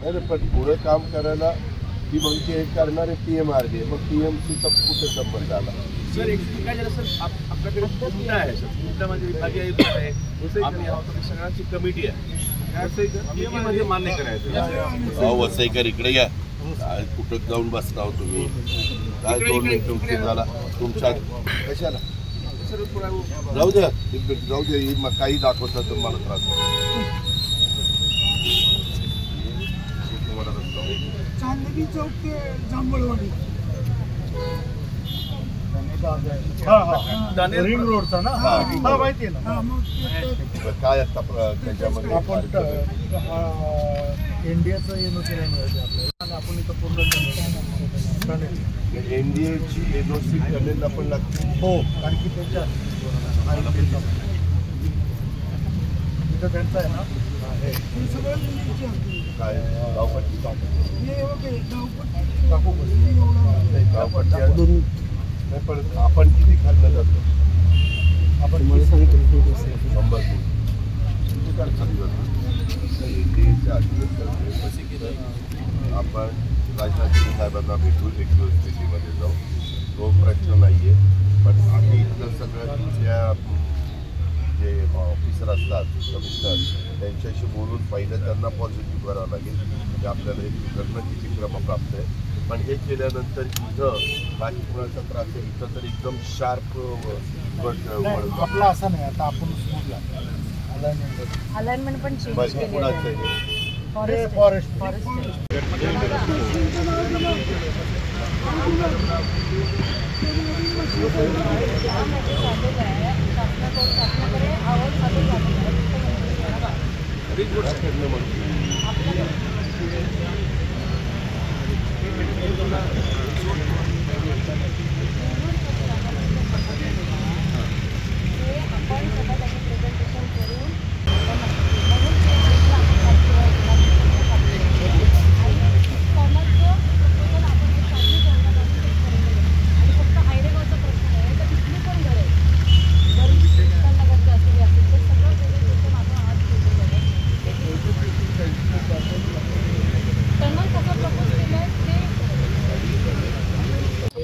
नाही पण पुढे काम करायला ती म्हणते हे करणारे PMRD मग TMCचा कुठे संबंध आला? सर एक काय झालं सर आपल्याकडे मुद्दा आहे सर मुद्द्यामध्ये विभागीय आयुक्त आहे आम्ही सगळ्यांची कमिटी आहे मध्ये मान्य करायचं. वसईकर इकडे या कुठं जाऊन बसता हो तुम्ही काय 2 मिनिटं उशीर झाला तुमच्या कशाला जाऊ द्या मग काही दाखवता तर मला त्रास चांदणी चौक ते जांभळवाडी रिंग रोडचा ना माहिती आहे ना. काय आता त्याच्यामध्ये आपण इंडियाचं NOC नाही मिळालं आपल्याला आणि आपण इथं पूर्ण NDAची NOC टनेलला पण लागते. हो कारण की त्यांच्या इथं त्यांचं आहे ना काय गावपट्टी नाही पण आपण किती खाल्लं जातो आपण मला सांगितलं 100 आपण राजनाथ सिंग साहेबांना भेटू एक दिवस दिल्लीमध्ये जाऊ तो प्रश्न नाही आहे पण आम्ही इथलं सगळं तिथल्या जे ऑफिसर असतात कमिशनर त्यांच्याशी बोलून पहिलं त्यांना पॉझिटिव्ह करावं लागेल की आपल्याला हे करणं किती क्रमप्राप्त आहे पण हे केल्यानंतर इथं बाकी कुणाचा त्रास आहे इथं तर एकदम शार्प आपला असं नाही आता आपण अलाइनमेंट पण चेंज केली कुणाचं आहे फॉरेस्ट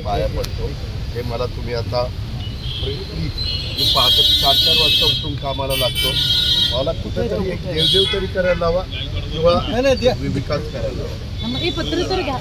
पाया पडतो हे मला तुम्ही आता मी पहाटे 4 वाजता उठून कामाला लागतो मला कुठेतरी एक देवदेव तरी करायला लावा किंवा विकास करायला लावा. पत्र तर घ्या.